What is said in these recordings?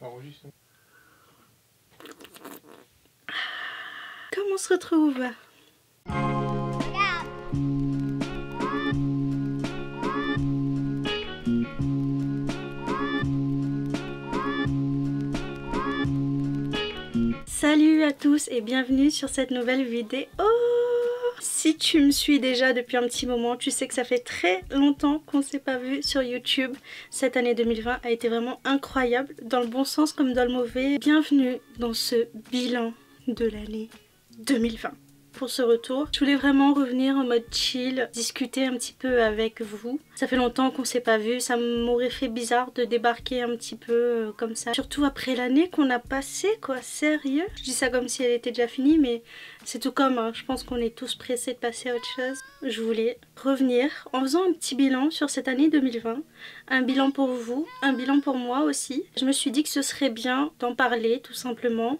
Ça enregistre. Comment on se retrouve? Salut à tous et bienvenue sur cette nouvelle vidéo. Si tu me suis déjà depuis un petit moment, tu sais que ça fait très longtemps qu'on ne s'est pas vu sur YouTube. Cette année 2020 a été vraiment incroyable, dans le bon sens comme dans le mauvais. Bienvenue dans ce bilan de l'année 2020. Pour ce retour, je voulais vraiment revenir en mode chill, discuter un petit peu avec vous. Ça fait longtemps qu'on s'est pas vu, ça m'aurait fait bizarre de débarquer un petit peu comme ça. Surtout après l'année qu'on a passée, quoi, sérieux. Je dis ça comme si elle était déjà finie, mais c'est tout comme, hein. Je pense qu'on est tous pressés de passer à autre chose. Je voulais revenir en faisant un petit bilan sur cette année 2020. Un bilan pour vous, un bilan pour moi aussi. Je me suis dit que ce serait bien d'en parler tout simplement.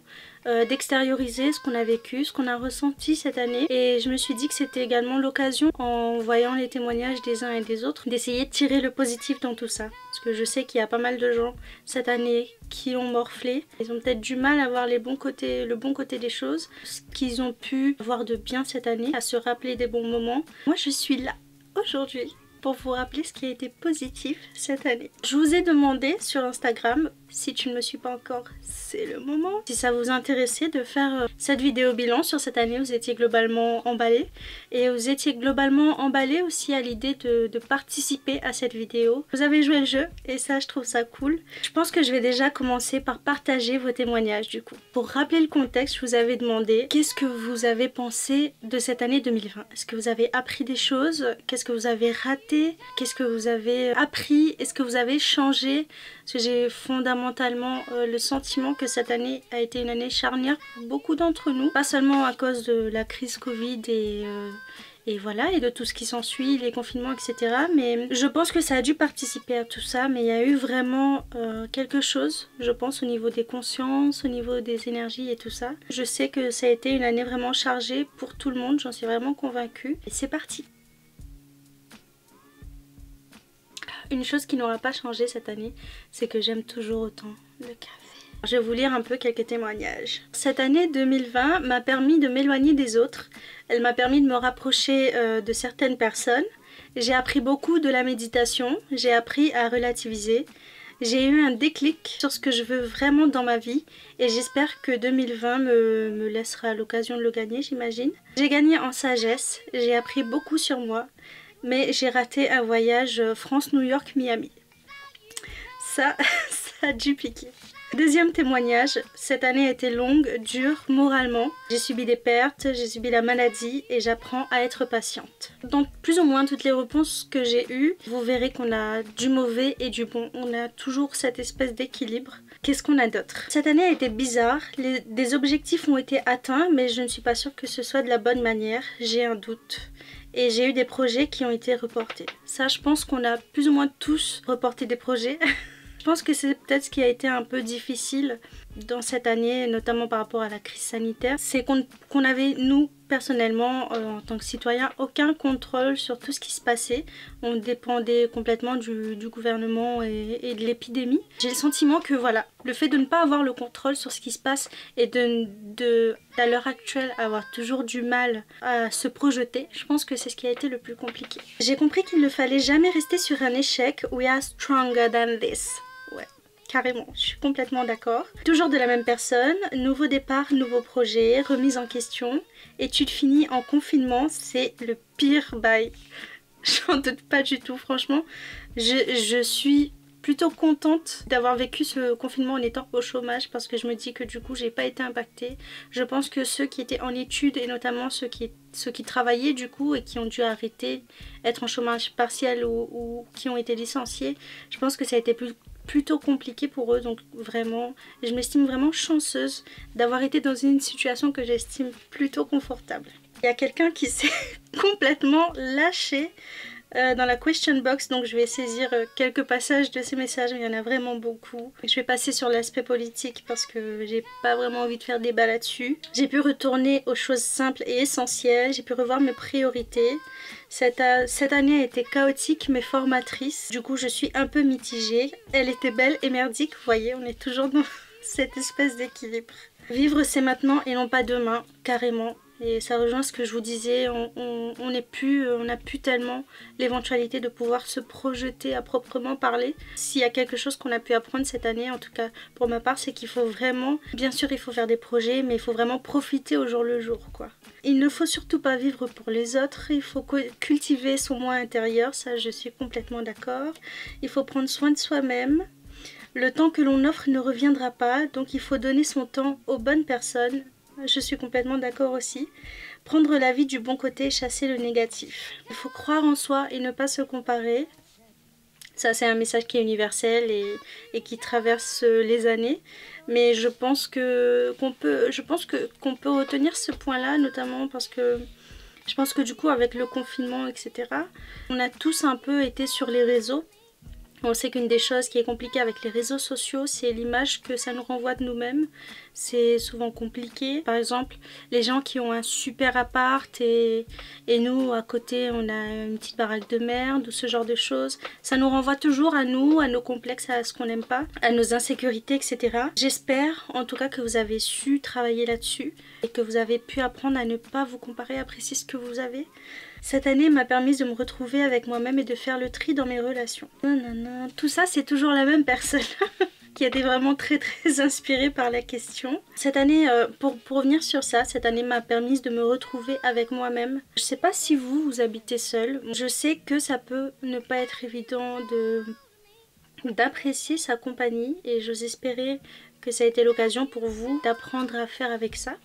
D'extérioriser ce qu'on a vécu, ce qu'on a ressenti cette année, et je me suis dit que c'était également l'occasion, en voyant les témoignages des uns et des autres, d'essayer de tirer le positif dans tout ça, parce que je sais qu'il y a pas mal de gens cette année qui ont morflé, ils ont peut-être du mal à voir le bon côté des choses, ce qu'ils ont pu voir de bien cette année, à se rappeler des bons moments. Moi je suis là aujourd'hui pour vous rappeler ce qui a été positif cette année. Je vous ai demandé sur Instagram, si tu ne me suis pas encore, c'est le moment. Si ça vous intéressait de faire cette vidéo bilan sur cette année, vous étiez globalement emballés. Et vous étiez globalement emballés aussi à l'idée de participer à cette vidéo. Vous avez joué le jeu et ça, je trouve ça cool. Je pense que je vais déjà commencer par partager vos témoignages du coup. Pour rappeler le contexte, je vous avais demandé qu'est-ce que vous avez pensé de cette année 2020. Est-ce que vous avez appris des choses? Qu'est-ce que vous avez raté? Qu'est-ce que vous avez appris? Est-ce que vous avez changé? Parce que j'ai fondamentalement le sentiment que cette année a été une année charnière pour beaucoup d'entre nous. Pas seulement à cause de la crise Covid et voilà, et de tout ce qui s'ensuit, les confinements, etc. Mais je pense que ça a dû participer à tout ça. Mais il y a eu vraiment quelque chose, je pense, au niveau des consciences, au niveau des énergies et tout ça. Je sais que ça a été une année vraiment chargée pour tout le monde, j'en suis vraiment convaincue. Et c'est parti! Une chose qui n'aura pas changé cette année, c'est que j'aime toujours autant le café. Je vais vous lire un peu quelques témoignages. Cette année 2020 m'a permis de m'éloigner des autres. Elle m'a permis de me rapprocher de certaines personnes. J'ai appris beaucoup de la méditation. J'ai appris à relativiser. J'ai eu un déclic sur ce que je veux vraiment dans ma vie. Et j'espère que 2020 me laissera l'occasion de le gagner, j'imagine. J'ai gagné en sagesse. J'ai appris beaucoup sur moi. Mais j'ai raté un voyage France-New York-Miami. Ça a dû piquer. Deuxième témoignage, cette année a été longue, dure, moralement. J'ai subi des pertes, j'ai subi la maladie et j'apprends à être patiente. Dans plus ou moins toutes les réponses que j'ai eues, vous verrez qu'on a du mauvais et du bon. On a toujours cette espèce d'équilibre. Qu'est-ce qu'on a d'autre? Cette année a été bizarre, des objectifs ont été atteints, mais je ne suis pas sûre que ce soit de la bonne manière. J'ai un doute. Et j'ai eu des projets qui ont été reportés. Ça, je pense qu'on a plus ou moins tous reporté des projets. Je pense que c'est peut-être ce qui a été un peu difficile dans cette année, notamment par rapport à la crise sanitaire. C'est qu'on avait, nous, personnellement, en tant que citoyens, aucun contrôle sur tout ce qui se passait. On dépendait complètement du gouvernement et de l'épidémie. J'ai le sentiment que, voilà, le fait de ne pas avoir le contrôle sur ce qui se passe et à l'heure actuelle, avoir toujours du mal à se projeter, je pense que c'est ce qui a été le plus compliqué. J'ai compris qu'il ne fallait jamais rester sur un échec. We are stronger than this. Ouais. Carrément, je suis complètement d'accord. Toujours de la même personne, nouveau départ, nouveau projet, remise en question. Études finies en confinement, c'est le pire bail. J'en doute pas du tout, franchement. Je suis plutôt contente d'avoir vécu ce confinement en étant au chômage parce que je me dis que du coup j'ai pas été impactée. Je pense que ceux qui étaient en études et notamment ceux qui travaillaient du coup et qui ont dû arrêter, être en chômage partiel ou qui ont été licenciés, je pense que ça a été plutôt compliqué pour eux, donc vraiment je m'estime vraiment chanceuse d'avoir été dans une situation que j'estime plutôt confortable. Il y a quelqu'un qui s'est complètement lâché dans la question box, donc je vais saisir quelques passages de ces messages, mais il y en a vraiment beaucoup. Je vais passer sur l'aspect politique parce que j'ai pas vraiment envie de faire débat là-dessus. J'ai pu retourner aux choses simples et essentielles, j'ai pu revoir mes priorités. Cette année a été chaotique mais formatrice, du coup je suis un peu mitigée. Elle était belle et merdique, vous voyez, on est toujours dans cette espèce d'équilibre. Vivre c'est maintenant et non pas demain, carrément. Et ça rejoint ce que je vous disais, on n'a plus tellement l'éventualité de pouvoir se projeter à proprement parler. S'il y a quelque chose qu'on a pu apprendre cette année, en tout cas pour ma part, c'est qu'il faut vraiment, bien sûr il faut faire des projets, mais il faut vraiment profiter au jour le jour, quoi. Il ne faut surtout pas vivre pour les autres, il faut cultiver son moi intérieur, ça je suis complètement d'accord. Il faut prendre soin de soi-même. Le temps que l'on offre ne reviendra pas, donc il faut donner son temps aux bonnes personnes. Je suis complètement d'accord aussi. Prendre la vie du bon côté et chasser le négatif. Il faut croire en soi et ne pas se comparer. Ça c'est un message qui est universel et qui traverse les années. Mais je pense qu'on peut retenir ce point-là, notamment parce que je pense que du coup avec le confinement, etc., on a tous un peu été sur les réseaux. On sait qu'une des choses qui est compliquée avec les réseaux sociaux, c'est l'image que ça nous renvoie de nous-mêmes. C'est souvent compliqué. Par exemple, les gens qui ont un super appart et nous, à côté, on a une petite baraque de merde ou ce genre de choses. Ça nous renvoie toujours à nous, à nos complexes, à ce qu'on n'aime pas, à nos insécurités, etc. J'espère en tout cas que vous avez su travailler là-dessus et que vous avez pu apprendre à ne pas vous comparer, à apprécier ce que vous avez. Cette année m'a permis de me retrouver avec moi-même et de faire le tri dans mes relations. Tout ça, c'est toujours la même personne qui a été vraiment très inspirée par la question. Cette année, pour revenir sur ça, cette année m'a permis de me retrouver avec moi-même. Je sais pas si vous habitez seul. Je sais que ça peut ne pas être évident d'apprécier sa compagnie et j'ose espérer que ça a été l'occasion pour vous d'apprendre à faire avec ça.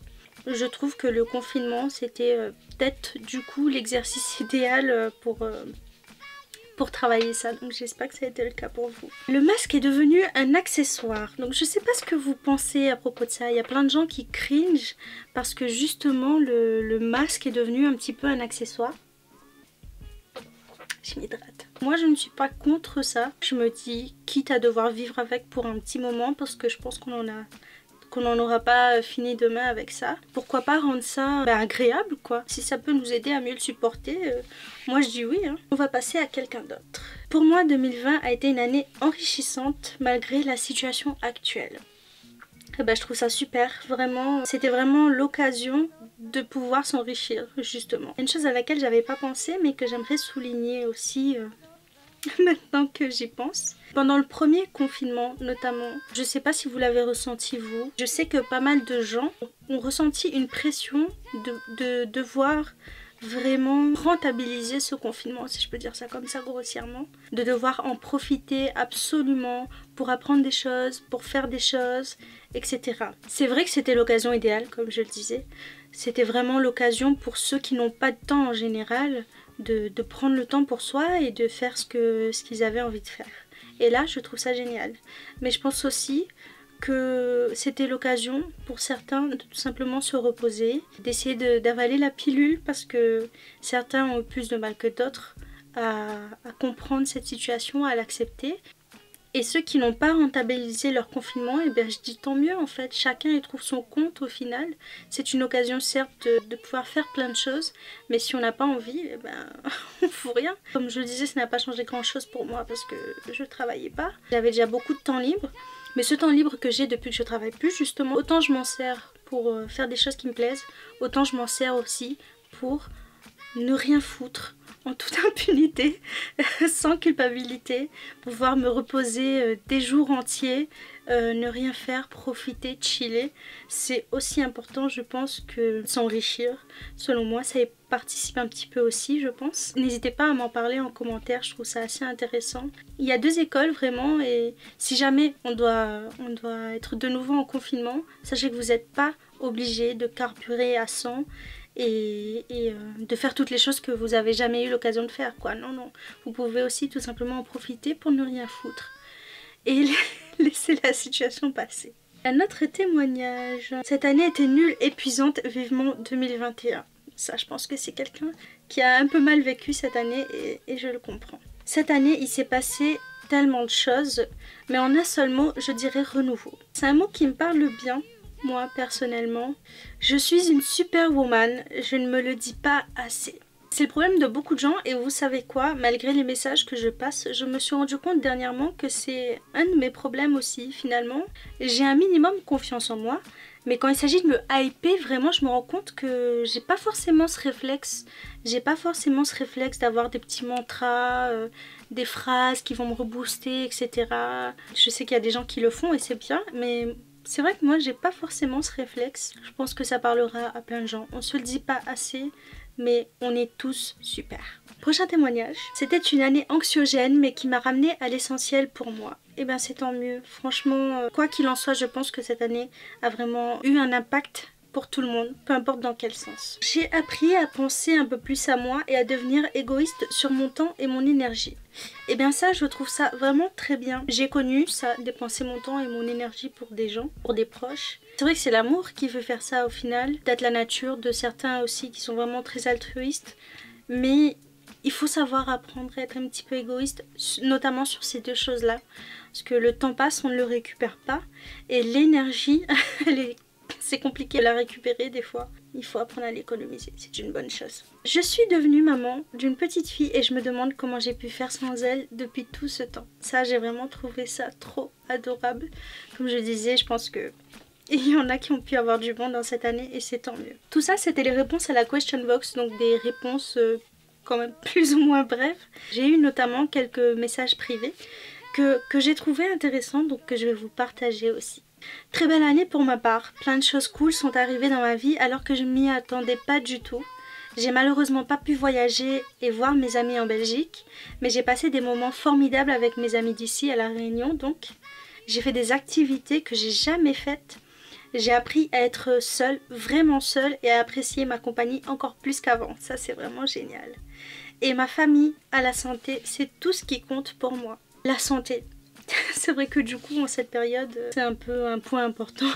Je trouve que le confinement, c'était peut-être du coup l'exercice idéal pour travailler ça. Donc j'espère que ça a été le cas pour vous. Le masque est devenu un accessoire. Donc je sais pas ce que vous pensez à propos de ça. Il y a plein de gens qui cringe parce que justement le masque est devenu un petit peu un accessoire. Je m'hydrate. Moi je ne suis pas contre ça. Je me dis quitte à devoir vivre avec pour un petit moment parce que je pense qu'on n'en aura pas fini demain avec ça. Pourquoi pas rendre ça agréable quoi. Si ça peut nous aider à mieux le supporter, moi je dis oui. Hein. On va passer à quelqu'un d'autre. Pour moi 2020 a été une année enrichissante malgré la situation actuelle. Je trouve ça super, vraiment. C'était vraiment l'occasion de pouvoir s'enrichir justement. Une chose à laquelle j'avais pas pensé mais que j'aimerais souligner aussi maintenant que j'y pense. Pendant le premier confinement notamment, je sais pas si vous l'avez ressenti vous, je sais que pas mal de gens ont ressenti une pression de devoir vraiment rentabiliser ce confinement, si je peux dire ça comme ça grossièrement, de devoir en profiter absolument pour apprendre des choses, pour faire des choses, etc. C'est vrai que c'était l'occasion idéale, comme je le disais. C'était vraiment l'occasion pour ceux qui n'ont pas de temps en général de prendre le temps pour soi et de faire ce qu'ils avaient envie de faire. Et là, je trouve ça génial. Mais je pense aussi que c'était l'occasion pour certains de tout simplement se reposer, d'essayer d'avaler la pilule parce que certains ont eu plus de mal que d'autres à comprendre cette situation, à l'accepter. Et ceux qui n'ont pas rentabilisé leur confinement, eh bien je dis tant mieux en fait, chacun y trouve son compte au final. C'est une occasion certes de pouvoir faire plein de choses, mais si on n'a pas envie, eh ben on fout rien. Comme je le disais, ça n'a pas changé grand chose pour moi parce que je travaillais pas. J'avais déjà beaucoup de temps libre, mais ce temps libre que j'ai depuis que je travaille plus justement, autant je m'en sers pour faire des choses qui me plaisent, autant je m'en sers aussi pour ne rien foutre en toute impunité, sans culpabilité, pouvoir me reposer des jours entiers, ne rien faire, profiter, chiller. C'est aussi important je pense que s'enrichir. Selon moi ça y participe un petit peu aussi je pense. N'hésitez pas à m'en parler en commentaire, je trouve ça assez intéressant. Il y a deux écoles vraiment et si jamais on doit être de nouveau en confinement, sachez que vous n'êtes pas obligé de carburer à 100 et de faire toutes les choses que vous avez jamais eu l'occasion de faire quoi. Non, vous pouvez aussi tout simplement en profiter pour ne rien foutre et laisser la situation passer. Un autre témoignage. Cette année était nulle, épuisante, vivement 2021. Ça, je pense que c'est quelqu'un qui a un peu mal vécu cette année et je le comprends. Cette année, il s'est passé tellement de choses, mais en un seul mot, je dirais renouveau. C'est un mot qui me parle bien, moi personnellement. Je suis une superwoman, je ne me le dis pas assez. C'est le problème de beaucoup de gens et vous savez quoi, malgré les messages que je passe, je me suis rendu compte dernièrement que c'est un de mes problèmes aussi finalement. J'ai un minimum confiance en moi, mais quand il s'agit de me hyper, vraiment je me rends compte que j'ai pas forcément ce réflexe. J'ai pas forcément ce réflexe d'avoir des petits mantras, des phrases qui vont me rebooster, etc. Je sais qu'il y a des gens qui le font et c'est bien, mais c'est vrai que moi j'ai pas forcément ce réflexe. Je pense que ça parlera à plein de gens. On se le dit pas assez, mais on est tous super. Prochain témoignage. C'était une année anxiogène mais qui m'a ramené à l'essentiel pour moi. Et bien c'est tant mieux. Franchement, quoi qu'il en soit, je pense que cette année a vraiment eu un impact pour tout le monde, peu importe dans quel sens. J'ai appris à penser un peu plus à moi et à devenir égoïste sur mon temps et mon énergie. Et bien ça, je trouve ça vraiment très bien. J'ai connu ça, dépenser mon temps et mon énergie pour des gens, pour des proches. C'est vrai que c'est l'amour qui veut faire ça au final, peut-être la nature de certains aussi qui sont vraiment très altruistes, mais il faut savoir apprendre à être un petit peu égoïste, notamment sur ces deux choses-là, parce que le temps passe, on ne le récupère pas, et l'énergie, c'est compliqué à la récupérer des fois. Il faut apprendre à l'économiser, c'est une bonne chose. Je suis devenue maman d'une petite fille et je me demande comment j'ai pu faire sans elle depuis tout ce temps. Ça, j'ai vraiment trouvé ça trop adorable. Comme je disais, je pense que il y en a qui ont pu avoir du bon dans cette année et c'est tant mieux. Tout ça, c'était les réponses à la question box, donc des réponses quand même plus ou moins brèves. J'ai eu notamment quelques messages privés que j'ai trouvé intéressants, donc que je vais vous partager aussi. Très belle année pour ma part, plein de choses cool sont arrivées dans ma vie alors que je m'y attendais pas du tout. J'ai malheureusement pas pu voyager et voir mes amis en Belgique, mais j'ai passé des moments formidables avec mes amis d'ici à La Réunion donc. J'ai fait des activités que j'ai jamais faites. J'ai appris à être seule, vraiment seule et à apprécier ma compagnie encore plus qu'avant. Ça c'est vraiment génial. Et ma famille, à la santé, c'est tout ce qui compte pour moi. La santé. C'est vrai que du coup en cette période c'est un peu un point important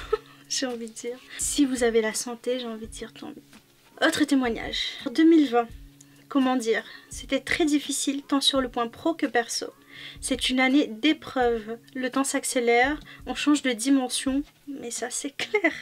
j'ai envie de dire. Si vous avez la santé, j'ai envie de dire tant mieux. Autre témoignage. En 2020, comment dire, c'était très difficile tant sur le point pro que perso. C'est une année d'épreuves. Le temps s'accélère, on change de dimension, mais ça c'est clair.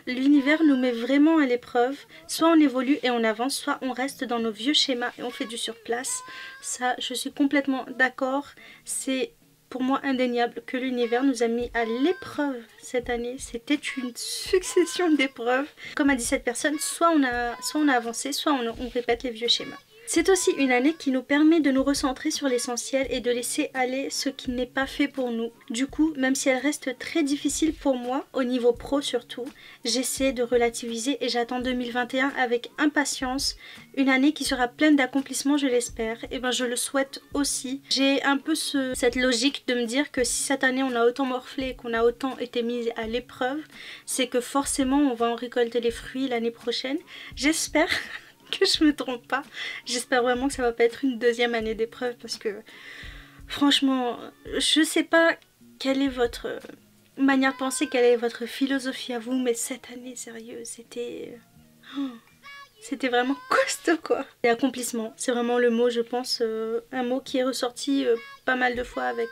L'univers nous met vraiment à l'épreuve. Soit on évolue et on avance, soit on reste dans nos vieux schémas et on fait du surplace. Ça, je suis complètement d'accord. C'est pour moi indéniable que l'univers nous a mis à l'épreuve cette année. C'était une succession d'épreuves. Comme a dit cette personne, soit on a avancé, soit on répète les vieux schémas. C'est aussi une année qui nous permet de nous recentrer sur l'essentiel et de laisser aller ce qui n'est pas fait pour nous. Du coup, même si elle reste très difficile pour moi, au niveau pro surtout, j'essaie de relativiser et j'attends 2021 avec impatience. Une année qui sera pleine d'accomplissements, je l'espère. Et ben je le souhaite aussi. J'ai un peu cette logique de me dire que si cette année on a autant morflé, qu'on a autant été mis à l'épreuve, c'est que forcément on va en récolter les fruits l'année prochaine. J'espère que je me trompe pas. J'espère vraiment que ça va pas être une deuxième année d'épreuve parce que franchement, je sais pas quelle est votre manière de penser, quelle est votre philosophie à vous, mais cette année, sérieux, c'était vraiment costaud quoi. Et accomplissement, c'est vraiment le mot, je pense, un mot qui est ressorti pas mal de fois avec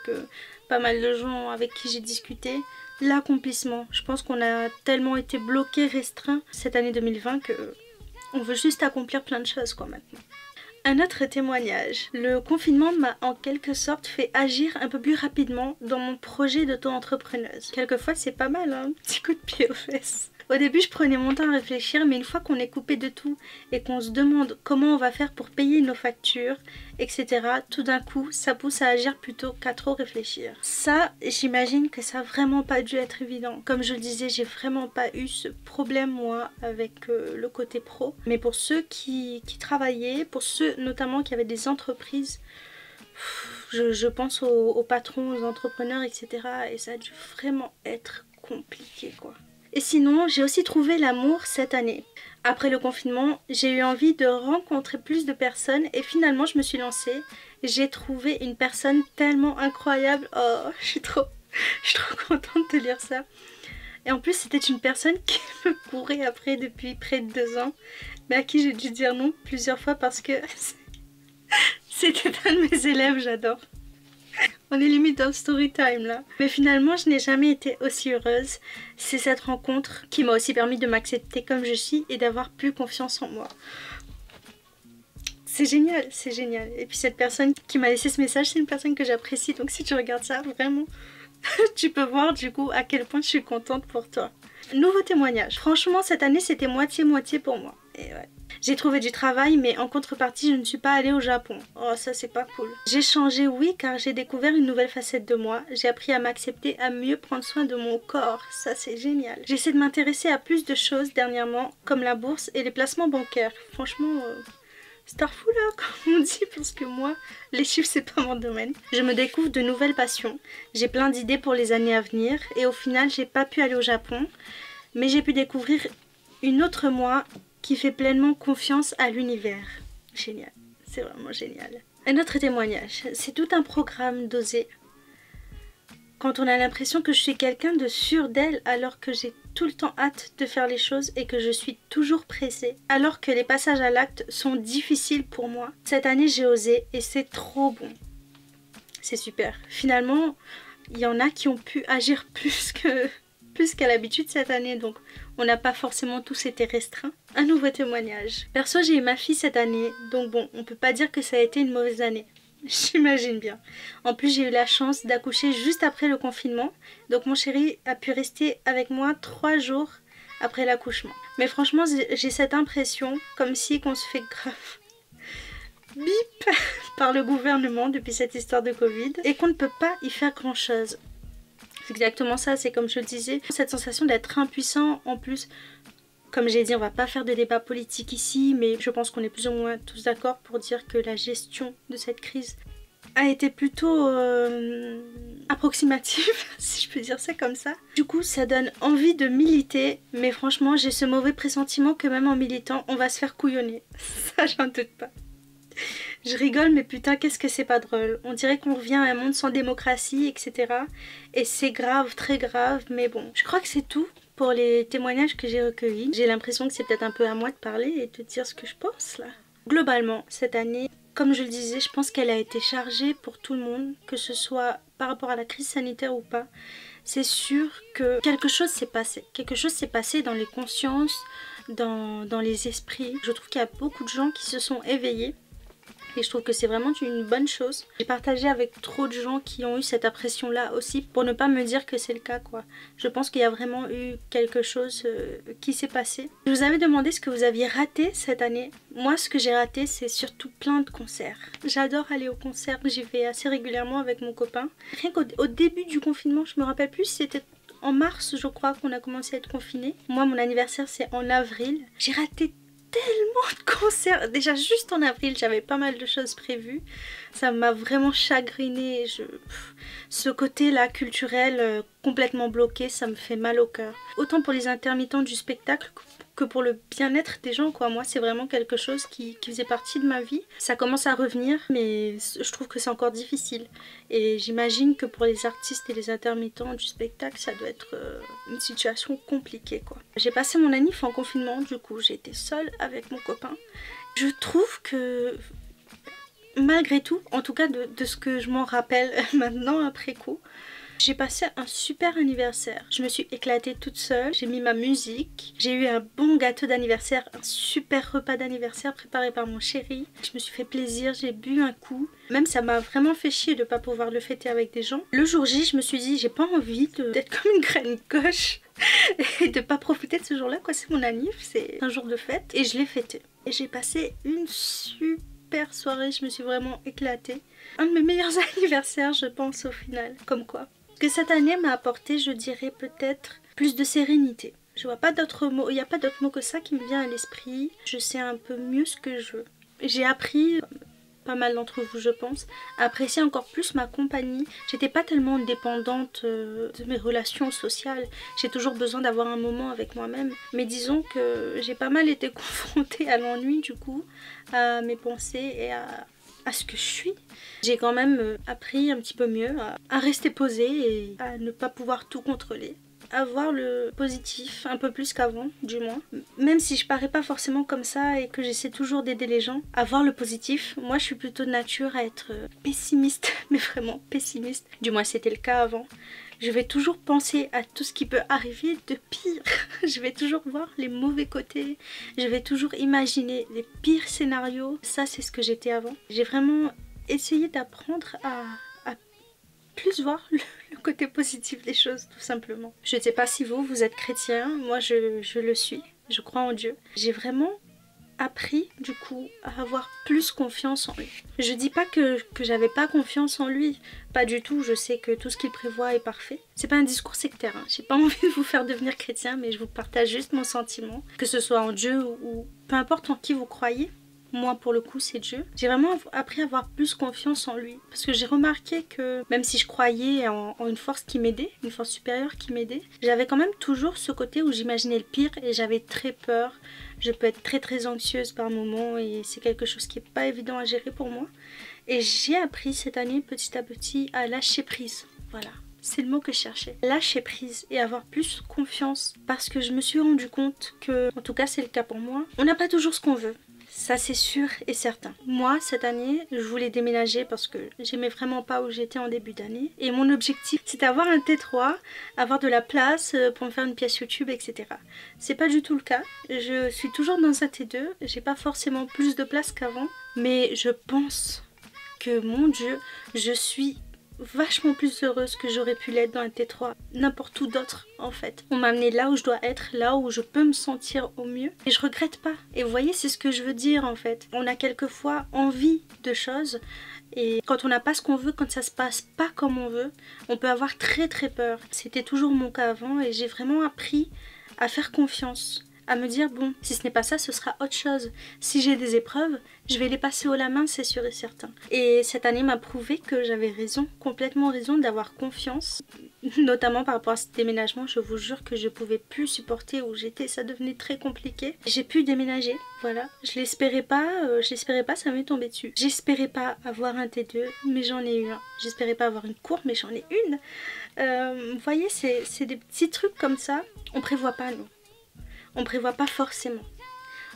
pas mal de gens avec qui j'ai discuté. L'accomplissement, je pense qu'on a tellement été bloqués, restreints cette année 2020 que on veut juste accomplir plein de choses quoi maintenant. Un autre témoignage. Le confinement m'a en quelque sorte fait agir un peu plus rapidement dans mon projet d'auto-entrepreneuse. Quelquefois c'est pas mal, hein, un petit coup de pied aux fesses. Au début je prenais mon temps à réfléchir, mais une fois qu'on est coupé de tout et qu'on se demande comment on va faire pour payer nos factures, etc. tout d'un coup ça pousse à agir plutôt qu'à trop réfléchir. Ça, j'imagine que ça a vraiment pas dû être évident. Comme je le disais, j'ai vraiment pas eu ce problème moi avec le côté pro. Mais pour ceux qui travaillaient, pour ceux notamment qui avaient des entreprises, je pense aux patrons, aux entrepreneurs, etc. Et ça a dû vraiment être compliqué quoi. Et sinon, j'ai aussi trouvé l'amour cette année. Après le confinement, j'ai eu envie de rencontrer plus de personnes et finalement je me suis lancée. J'ai trouvé une personne tellement incroyable. Oh, je suis trop contente de lire ça. Et en plus, c'était une personne qui me courait après depuis près de 2 ans. mais à qui j'ai dû dire non plusieurs fois parce que c'était un de mes élèves, j'adore. On est limite dans le story time là. Mais finalement, je n'ai jamais été aussi heureuse. C'est cette rencontre qui m'a aussi permis de m'accepter comme je suis et d'avoir plus confiance en moi. C'est génial, c'est génial. Et puis cette personne qui m'a laissé ce message, c'est une personne que j'apprécie. Donc si tu regardes ça, vraiment, tu peux voir du coup à quel point je suis contente pour toi. Nouveau témoignage. Franchement, cette année, c'était moitié-moitié pour moi. Et ouais. J'ai trouvé du travail, mais en contrepartie, je ne suis pas allée au Japon. Oh, ça, c'est pas cool. J'ai changé, oui, car j'ai découvert une nouvelle facette de moi. J'ai appris à m'accepter, à mieux prendre soin de mon corps. Ça, c'est génial. J'essaie de m'intéresser à plus de choses dernièrement, comme la bourse et les placements bancaires. Franchement... Starful là, comme on dit, parce que moi, les chiffres c'est pas mon domaine. Je me découvre de nouvelles passions. J'ai plein d'idées pour les années à venir et au final, j'ai pas pu aller au Japon, mais j'ai pu découvrir une autre moi qui fait pleinement confiance à l'univers. Génial, c'est vraiment génial. Un autre témoignage, c'est tout un programme d'oser. Quand on a l'impression que je suis quelqu'un de sûr d'elle alors que j'ai tout le temps hâte de faire les choses et que je suis toujours pressée, alors que les passages à l'acte sont difficiles pour moi. Cette année j'ai osé et c'est trop bon. C'est super. Finalement, il y en a qui ont pu agir plus qu'à l'habitude cette année, donc on n'a pas forcément tous été restreints. Un nouveau témoignage. Perso, j'ai eu ma fille cette année, donc bon, on peut pas dire que ça a été une mauvaise année. J'imagine bien. En plus, j'ai eu la chance d'accoucher juste après le confinement. Donc mon chéri a pu rester avec moi 3 jours après l'accouchement. Mais franchement, j'ai cette impression comme si qu'on se fait grave bip par le gouvernement depuis cette histoire de Covid et qu'on ne peut pas y faire grand chose. C'est exactement ça, c'est comme je le disais, cette sensation d'être impuissant en plus. Comme j'ai dit, on va pas faire de débat politique ici, mais je pense qu'on est plus ou moins tous d'accord pour dire que la gestion de cette crise a été plutôt approximative, si je peux dire ça comme ça. Du coup, ça donne envie de militer, mais franchement, j'ai ce mauvais pressentiment que même en militant, on va se faire couillonner. Ça, j'en doute pas. Je rigole, mais putain, qu'est-ce que c'est pas drôle. On dirait qu'on revient à un monde sans démocratie, etc. Et c'est grave, très grave, mais bon. Je crois que c'est tout pour les témoignages que j'ai recueillis. J'ai l'impression que c'est peut-être un peu à moi de parler et de dire ce que je pense là. Globalement, cette année, comme je le disais, je pense qu'elle a été chargée pour tout le monde, que ce soit par rapport à la crise sanitaire ou pas. C'est sûr que quelque chose s'est passé. Quelque chose s'est passé dans les consciences, dans les esprits. Je trouve qu'il y a beaucoup de gens qui se sont éveillés. Et je trouve que c'est vraiment une bonne chose. J'ai partagé avec trop de gens qui ont eu cette impression-là aussi pour ne pas me dire que c'est le cas, quoi. Je pense qu'il y a vraiment eu quelque chose qui s'est passé. Je vous avais demandé ce que vous aviez raté cette année. Moi, ce que j'ai raté, c'est surtout plein de concerts. J'adore aller aux concerts. J'y vais assez régulièrement avec mon copain. Rien qu'au début du confinement, je me rappelle plus si c'était en mars, je crois, qu'on a commencé à être confinés. Moi, mon anniversaire, c'est en avril. J'ai raté tellement de concerts. Déjà juste en avril, j'avais pas mal de choses prévues. Ça m'a vraiment chagrinée. Ce côté-là culturel complètement bloqué, ça me fait mal au cœur. Autant pour les intermittents du spectacle que pour le bien-être des gens, quoi. Moi, c'est vraiment quelque chose qui faisait partie de ma vie. Ça commence à revenir, mais je trouve que c'est encore difficile. Et j'imagine que pour les artistes et les intermittents du spectacle, ça doit être une situation compliquée, quoi. J'ai passé mon année en confinement, du coup, j'ai été seule avec mon copain. Je trouve que, malgré tout, en tout cas de ce que je m'en rappelle maintenant après coup, j'ai passé un super anniversaire. Je me suis éclatée toute seule, j'ai mis ma musique, j'ai eu un bon gâteau d'anniversaire, un super repas d'anniversaire préparé par mon chéri. Je me suis fait plaisir, j'ai bu un coup. Même ça m'a vraiment fait chier de ne pas pouvoir le fêter avec des gens. Le jour J, je me suis dit, j'ai pas envie d'être comme une graine gauche et de pas profiter de ce jour-là, quoi. C'est mon anniv, c'est un jour de fête et je l'ai fêté. Et j'ai passé une super soirée, je me suis vraiment éclatée. Un de mes meilleurs anniversaires, je pense, au final. Comme quoi. Ce que cette année m'a apporté, je dirais peut-être plus de sérénité. Je vois pas d'autres mots, il n'y a pas d'autre mot que ça qui me vient à l'esprit. Je sais un peu mieux ce que je veux. J'ai appris, pas mal d'entre vous je pense, à apprécier encore plus ma compagnie. J'étais pas tellement dépendante de mes relations sociales. J'ai toujours besoin d'avoir un moment avec moi-même. Mais disons que j'ai pas mal été confrontée à l'ennui du coup, à mes pensées et à ce que je suis. J'ai quand même appris un petit peu mieux à rester posée et à ne pas pouvoir tout contrôler. à voir le positif un peu plus qu'avant, du moins. Même si je parais pas forcément comme ça et que j'essaie toujours d'aider les gens à voir le positif, moi je suis plutôt de nature à être pessimiste, mais vraiment pessimiste. Du moins c'était le cas avant. Je vais toujours penser à tout ce qui peut arriver de pire. Je vais toujours voir les mauvais côtés. Je vais toujours imaginer les pires scénarios. Ça c'est ce que j'étais avant. J'ai vraiment essayé d'apprendre à plus voir le côté positif des choses, tout simplement. Je ne sais pas si vous êtes chrétien, moi je le suis, je crois en Dieu. J'ai vraiment appris du coup à avoir plus confiance en lui. Je dis pas que j'avais pas confiance en lui, pas du tout, je sais que tout ce qu'il prévoit est parfait. C'est pas un discours sectaire, hein. J'ai pas envie de vous faire devenir chrétien, mais je vous partage juste mon sentiment, que ce soit en Dieu ou peu importe en qui vous croyez. Moi pour le coup c'est Dieu. J'ai vraiment appris à avoir plus confiance en lui. Parce que j'ai remarqué que même si je croyais en une force qui m'aidait, une force supérieure qui m'aidait, j'avais quand même toujours ce côté où j'imaginais le pire et j'avais très peur. Je peux être très anxieuse par moments et c'est quelque chose qui n'est pas évident à gérer pour moi. Et j'ai appris cette année petit à petit à lâcher prise. Voilà. C'est le mot que je cherchais. Lâcher prise et avoir plus confiance. Parce que je me suis rendu compte que, en tout cas c'est le cas pour moi, on n'a pas toujours ce qu'on veut. Ça c'est sûr et certain. Moi cette année je voulais déménager parce que j'aimais vraiment pas où j'étais en début d'année. Et mon objectif c'était avoir un T3, avoir de la place pour me faire une pièce YouTube, etc. C'est pas du tout le cas. Je suis toujours dans un T2, j'ai pas forcément plus de place qu'avant. Mais je pense que mon Dieu, je suis vachement plus heureuse que j'aurais pu l'être dans un T3, n'importe où d'autre en fait. On m'a amené là où je dois être, là où je peux me sentir au mieux et je regrette pas. Et vous voyez, c'est ce que je veux dire en fait. On a quelquefois envie de choses et quand on n'a pas ce qu'on veut, quand ça se passe pas comme on veut, on peut avoir très peur. C'était toujours mon cas avant et j'ai vraiment appris à faire confiance. À me dire bon, si ce n'est pas ça, ce sera autre chose. Si j'ai des épreuves, je vais les passer haut la main, c'est sûr et certain. Et cette année m'a prouvé que j'avais raison, complètement raison d'avoir confiance. Notamment par rapport à ce déménagement, je vous jure que je pouvais plus supporter où j'étais, ça devenait très compliqué. J'ai pu déménager, voilà. Je l'espérais pas, ça m'est tombé dessus. J'espérais pas avoir un T2, mais j'en ai eu un. J'espérais pas avoir une cour, mais j'en ai une. Vous voyez, c'est des petits trucs comme ça, on prévoit pas nous. On prévoit pas forcément.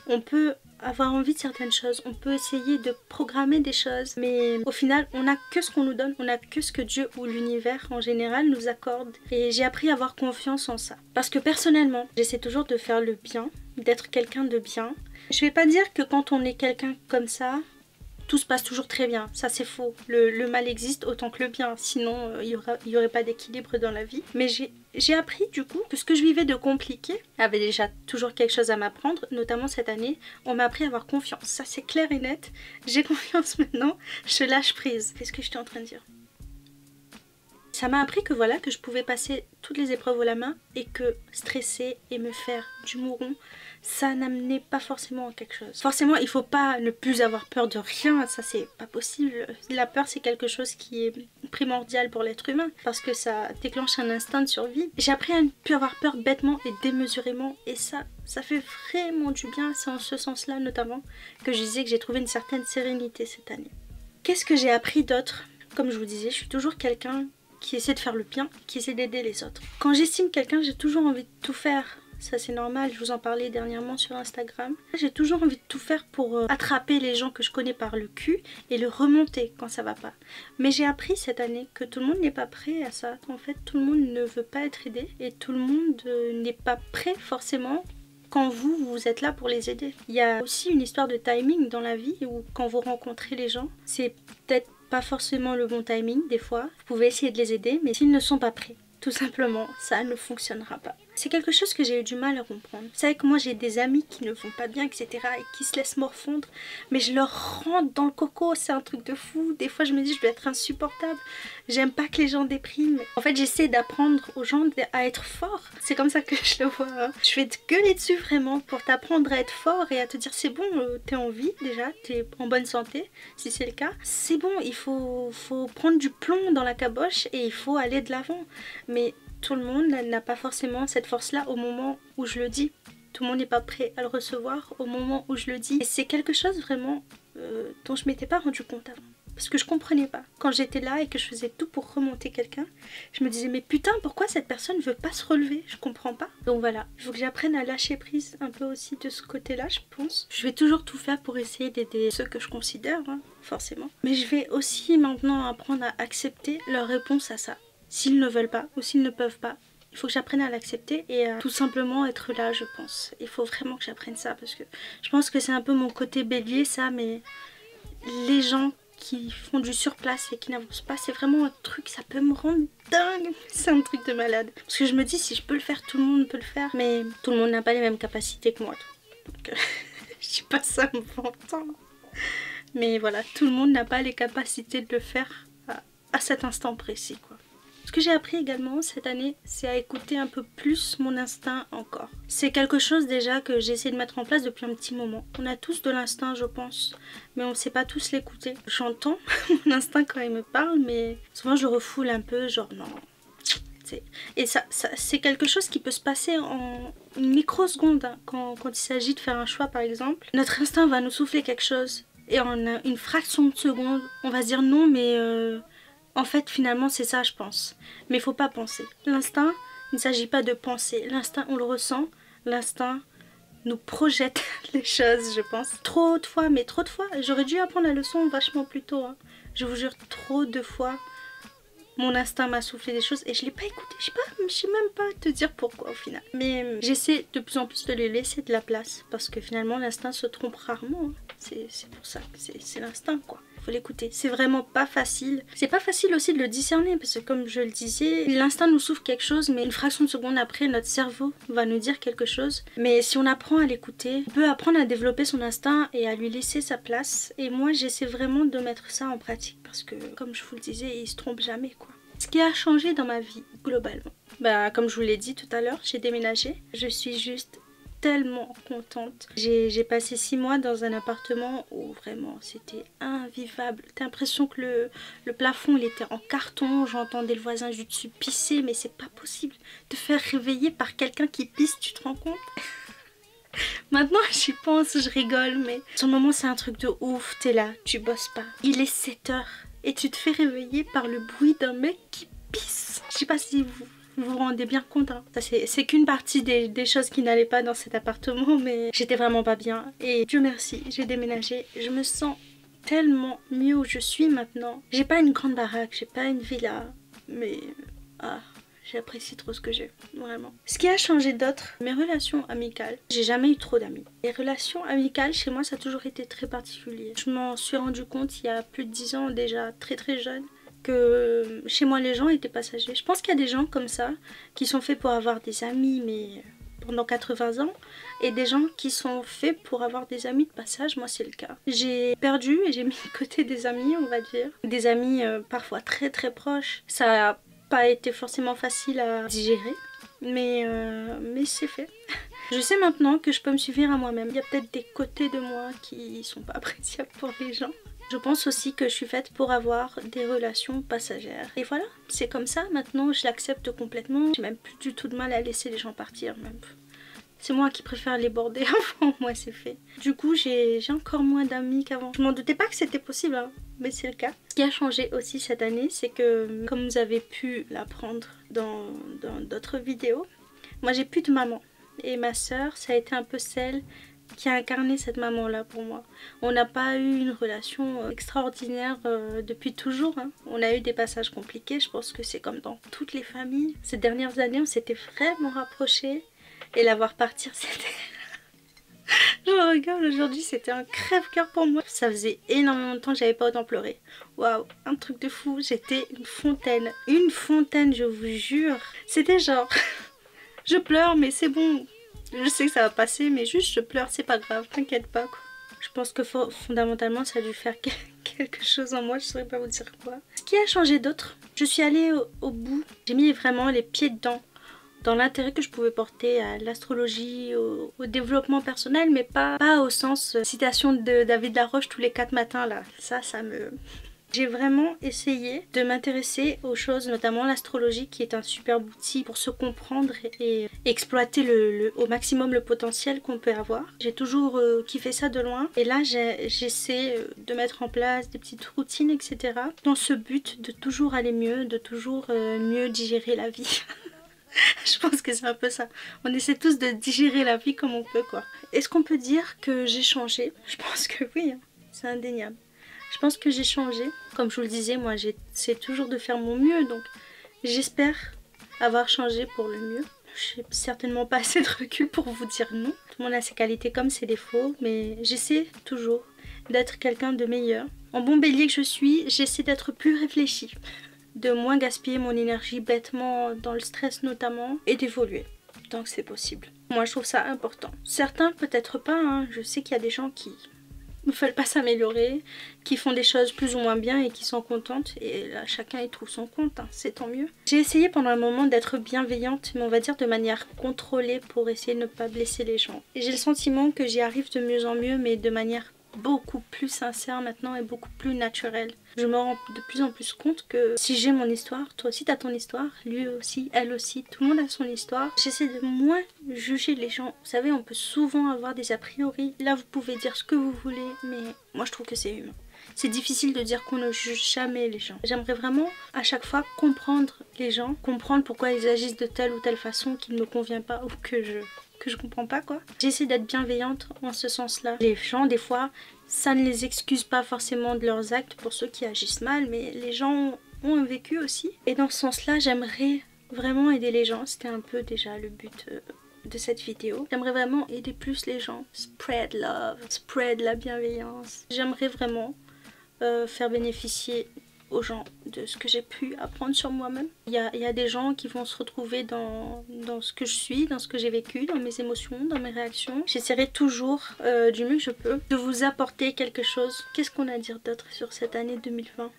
On peut avoir envie de certaines choses, on peut essayer de programmer des choses, mais au final, on n'a que ce qu'on nous donne, on n'a que ce que Dieu ou l'univers en général nous accorde. Et j'ai appris à avoir confiance en ça. Parce que personnellement, j'essaie toujours de faire le bien, d'être quelqu'un de bien. Je vais pas dire que quand on est quelqu'un comme ça, tout se passe toujours très bien, ça c'est faux. Le mal existe autant que le bien, sinon il y aurait pas d'équilibre dans la vie. Mais j'ai appris du coup que ce que je vivais de compliqué avait déjà toujours quelque chose à m'apprendre, notamment cette année, on m'a appris à avoir confiance. Ça c'est clair et net, j'ai confiance maintenant, je lâche prise. Qu'est-ce que j'étais en train de dire ? Ça m'a appris que voilà, que je pouvais passer toutes les épreuves au la main et que stresser et me faire du mouron, ça n'amenait pas forcément à quelque chose. Forcément, il faut pas ne plus avoir peur de rien, ça c'est pas possible. La peur c'est quelque chose qui est primordial pour l'être humain parce que ça déclenche un instinct de survie. J'ai appris à ne plus avoir peur bêtement et démesurément et ça fait vraiment du bien. C'est en ce sens-là notamment que je disais que j'ai trouvé une certaine sérénité cette année. Qu'est-ce que j'ai appris d'autre ? Comme je vous disais, je suis toujours quelqu'un qui essaie de faire le bien, qui essaie d'aider les autres. Quand j'estime quelqu'un, j'ai toujours envie de tout faire. Ça c'est normal, je vous en parlais dernièrement sur Instagram. J'ai toujours envie de tout faire pour attraper les gens que je connais par le cul et le remonter quand ça va pas. Mais j'ai appris cette année que tout le monde n'est pas prêt à ça. En fait, tout le monde ne veut pas être aidé et tout le monde n'est pas prêt forcément quand vous êtes là pour les aider. Il y a aussi une histoire de timing dans la vie où quand vous rencontrez les gens, c'est peut-être pas forcément le bon timing des fois. Vous pouvez essayer de les aider, mais s'ils ne sont pas prêts, tout simplement, ça ne fonctionnera pas. C'est quelque chose que j'ai eu du mal à comprendre. Vous savez que moi j'ai des amis qui ne vont pas bien, etc. et qui se laissent morfondre, mais je leur rentre dans le coco, c'est un truc de fou. Des fois je me dis je dois être insupportable, j'aime pas que les gens dépriment. En fait j'essaie d'apprendre aux gens à être forts, c'est comme ça que je le vois. Hein. Je vais te gueuler dessus vraiment pour t'apprendre à être fort et à te dire c'est bon, t'es en vie déjà, t'es en bonne santé, si c'est le cas. C'est bon, il faut prendre du plomb dans la caboche et il faut aller de l'avant. Mais tout le monde n'a pas forcément cette force-là au moment où je le dis. Tout le monde n'est pas prêt à le recevoir au moment où je le dis. Et c'est quelque chose vraiment dont je m'étais pas rendu compte avant. parce que je comprenais pas. Quand j'étais là et que je faisais tout pour remonter quelqu'un, je me disais mais putain pourquoi cette personne veut pas se relever, je comprends pas. Donc voilà, il faut que j'apprenne à lâcher prise un peu aussi de ce côté là, je pense. Je vais toujours tout faire pour essayer d'aider ceux que je considère, hein, forcément. Mais je vais aussi maintenant apprendre à accepter leur réponse à ça. S'ils ne veulent pas ou s'ils ne peuvent pas, il faut que j'apprenne à l'accepter et à tout simplement être là, je pense. Il faut vraiment que j'apprenne ça parce que je pense que c'est un peu mon côté bélier ça, mais les gens qui font du surplace et qui n'avancent pas, c'est vraiment un truc, ça peut me rendre dingue. C'est un truc de malade. Parce que je me dis, si je peux le faire, tout le monde peut le faire. Mais tout le monde n'a pas les mêmes capacités que moi. Donc, je dis pas ça me vantant. Mais voilà, tout le monde n'a pas les capacités de le faire à cet instant précis, quoi. Ce que j'ai appris également cette année, c'est à écouter un peu plus mon instinct encore. C'est quelque chose déjà que j'ai essayé de mettre en place depuis un petit moment. On a tous de l'instinct, je pense, mais on ne sait pas tous l'écouter. J'entends mon instinct quand il me parle, mais souvent je refoule un peu, genre non. Et ça c'est quelque chose qui peut se passer en une microseconde, hein, quand il s'agit de faire un choix par exemple. Notre instinct va nous souffler quelque chose et en une fraction de seconde, on va se dire non mais... En fait, finalement, c'est ça, je pense. Mais il faut pas penser. L'instinct, il ne s'agit pas de penser. L'instinct, on le ressent. L'instinct nous projette les choses, je pense. Trop de fois, mais trop de fois. J'aurais dû apprendre la leçon vachement plus tôt. Hein. Je vous jure, trop de fois, mon instinct m'a soufflé des choses et je l'ai pas écouté. Je sais même pas te dire pourquoi au final. Mais j'essaie de plus en plus de lui laisser de la place. Parce que finalement, l'instinct se trompe rarement. Hein. C'est pour ça que c'est l'instinct, quoi. Faut l'écouter. C'est vraiment pas facile. C'est pas facile aussi de le discerner parce que comme je le disais, l'instinct nous souffle quelque chose mais une fraction de seconde après notre cerveau va nous dire quelque chose. Mais si on apprend à l'écouter, on peut apprendre à développer son instinct et à lui laisser sa place. Et moi j'essaie vraiment de mettre ça en pratique parce que comme je vous le disais, il se trompe jamais quoi. Ce qui a changé dans ma vie globalement, bah comme je vous l'ai dit tout à l'heure, j'ai déménagé. Je suis juste tellement contente. J'ai passé 6 mois dans un appartement où vraiment c'était invivable. T'as l'impression que le plafond il était en carton, j'entendais le voisin du dessus pisser, mais c'est pas possible de faire réveiller par quelqu'un qui pisse, tu te rends compte? Maintenant j'y pense, je rigole, mais sur le moment c'est un truc de ouf, t'es là, tu bosses pas. Il est 7 h et tu te fais réveiller par le bruit d'un mec qui pisse. Je sais pas si vous vous rendez bien compte, hein. C'est qu'une partie des choses qui n'allaient pas dans cet appartement, mais j'étais vraiment pas bien. Et Dieu merci, j'ai déménagé. Je me sens tellement mieux où je suis maintenant. J'ai pas une grande baraque, j'ai pas une villa, mais j'apprécie trop ce que j'ai, vraiment. Ce qui a changé d'autre, mes relations amicales. J'ai jamais eu trop d'amis. Les relations amicales, chez moi, ça a toujours été très particulier. Je m'en suis rendu compte il y a plus de 10 ans déjà, très jeune, que chez moi les gens étaient passagers. Je pense qu'il y a des gens comme ça qui sont faits pour avoir des amis mais pendant 80 ans et des gens qui sont faits pour avoir des amis de passage. Moi c'est le cas. J'ai perdu et j'ai mis de côté des amis, on va dire. Des amis parfois très proches. Ça n'a pas été forcément facile à digérer mais c'est fait. Je sais maintenant que je peux me suffire à moi-même. Il y a peut-être des côtés de moi qui sont pas appréciables pour les gens. Je pense aussi que je suis faite pour avoir des relations passagères. Et voilà, c'est comme ça, maintenant je l'accepte complètement. J'ai même plus du tout de mal à laisser les gens partir même. C'est moi qui préfère les border avant, moi c'est fait. Du coup j'ai encore moins d'amis qu'avant. Je m'en doutais pas que c'était possible, hein, mais c'est le cas. Ce qui a changé aussi cette année, c'est que comme vous avez pu l'apprendre dans d'autres vidéos, moi j'ai plus de maman. Et ma soeur, ça a été un peu celle qui a incarné cette maman là pour moi. On n'a pas eu une relation extraordinaire depuis toujours, hein. On a eu des passages compliqués, je pense que c'est comme dans toutes les familles. Ces dernières années on s'était vraiment rapprochés et la voir partir c'était... Je regarde aujourd'hui, c'était un crève-cœur pour moi. Ça faisait énormément de temps que j'avais pas autant pleuré. Waouh, un truc de fou, j'étais une fontaine. Une fontaine, je vous jure. C'était genre... je pleure mais c'est bon. Je sais que ça va passer, mais juste je pleure, c'est pas grave, t'inquiète pas quoi. Je pense que fondamentalement ça a dû faire quelque chose en moi, je saurais pas vous dire quoi. Ce qui a changé d'autre, je suis allée au bout. J'ai mis vraiment les pieds dedans, dans l'intérêt que je pouvais porter à l'astrologie, au développement personnel, mais pas au sens citation de David Laroche tous les 4 matins là. Ça me... J'ai vraiment essayé de m'intéresser aux choses, notamment l'astrologie qui est un superbe outil pour se comprendre et exploiter au maximum le potentiel qu'on peut avoir. J'ai toujours kiffé ça de loin et là j'essaie de mettre en place des petites routines, etc. dans ce but de toujours aller mieux, de toujours mieux digérer la vie. Je pense que c'est un peu ça. On essaie tous de digérer la vie comme on peut, quoi. Est-ce qu'on peut dire que j'ai changé? Je pense que oui, hein. C'est indéniable. Je pense que j'ai changé. Comme je vous le disais, moi j'essaie toujours de faire mon mieux, donc j'espère avoir changé pour le mieux. Je n'ai certainement pas assez de recul pour vous dire non. Tout le monde a ses qualités comme ses défauts, mais j'essaie toujours d'être quelqu'un de meilleur. En bon bélier que je suis, j'essaie d'être plus réfléchie, de moins gaspiller mon énergie bêtement dans le stress notamment, et d'évoluer tant que c'est possible. Moi je trouve ça important. Certains peut-être pas, hein. Je sais qu'il y a des gens qui ne veulent pas s'améliorer, qui font des choses plus ou moins bien et qui sont contentes, et là chacun y trouve son compte, hein. C'est tant mieux. J'ai essayé pendant un moment d'être bienveillante, mais on va dire de manière contrôlée pour essayer de ne pas blesser les gens. Et j'ai le sentiment que j'y arrive de mieux en mieux, mais de manière beaucoup plus sincère maintenant et beaucoup plus naturelle. Je me rends de plus en plus compte que si j'ai mon histoire, toi aussi t'as ton histoire, lui aussi, elle aussi, tout le monde a son histoire. J'essaie de moins juger les gens. Vous savez, on peut souvent avoir des a priori. Là vous pouvez dire ce que vous voulez, mais moi je trouve que c'est humain. C'est difficile de dire qu'on ne juge jamais les gens. J'aimerais vraiment à chaque fois comprendre les gens, comprendre pourquoi ils agissent de telle ou telle façon qui ne me convient pas ou que je comprends pas, quoi. J'essaie d'être bienveillante en ce sens-là. Les gens, des fois, ça ne les excuse pas forcément de leurs actes pour ceux qui agissent mal, mais les gens ont un vécu aussi. Et dans ce sens-là, j'aimerais vraiment aider les gens. C'était un peu déjà le but de cette vidéo. J'aimerais vraiment aider plus les gens. Spread love, spread la bienveillance. J'aimerais vraiment faire bénéficier aux gens de ce que j'ai pu apprendre sur moi-même. Il y a des gens qui vont se retrouver dans ce que je suis, dans ce que j'ai vécu, dans mes émotions, dans mes réactions. J'essaierai toujours du mieux que je peux de vous apporter quelque chose. Qu'est-ce qu'on a à dire d'autre sur cette année 2020,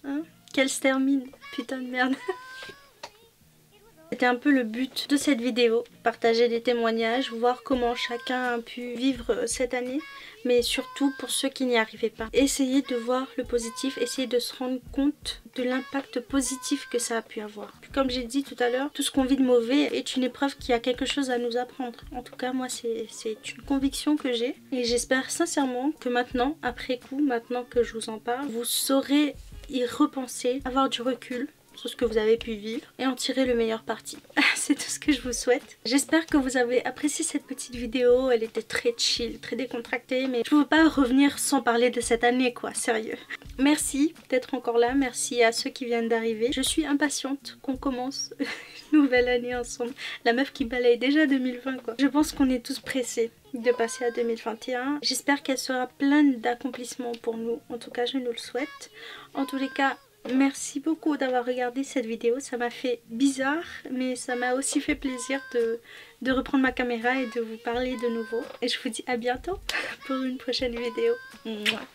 hein? Qu'elle se termine, putain de merde. C'était un peu le but de cette vidéo, partager des témoignages, voir comment chacun a pu vivre cette année, mais surtout pour ceux qui n'y arrivaient pas. Essayer de voir le positif, essayer de se rendre compte de l'impact positif que ça a pu avoir. Comme j'ai dit tout à l'heure, tout ce qu'on vit de mauvais est une épreuve qui a quelque chose à nous apprendre. En tout cas, moi, c'est une conviction que j'ai. Et j'espère sincèrement que maintenant, après coup, maintenant que je vous en parle, vous saurez y repenser, avoir du recul sur ce que vous avez pu vivre et en tirer le meilleur parti. C'est tout ce que je vous souhaite. J'espère que vous avez apprécié cette petite vidéo. Elle était très chill, très décontractée, mais je ne veux pas revenir sans parler de cette année, quoi, sérieux. Merci d'être encore là, merci à ceux qui viennent d'arriver. Je suis impatiente qu'on commence une nouvelle année ensemble. La meuf qui balaye déjà 2020, quoi. Je pense qu'on est tous pressés de passer à 2021. J'espère qu'elle sera pleine d'accomplissements pour nous. En tout cas, je nous le souhaite. En tous les cas, merci beaucoup d'avoir regardé cette vidéo, ça m'a fait bizarre mais ça m'a aussi fait plaisir de reprendre ma caméra et de vous parler de nouveau. Et je vous dis à bientôt pour une prochaine vidéo. Mouah.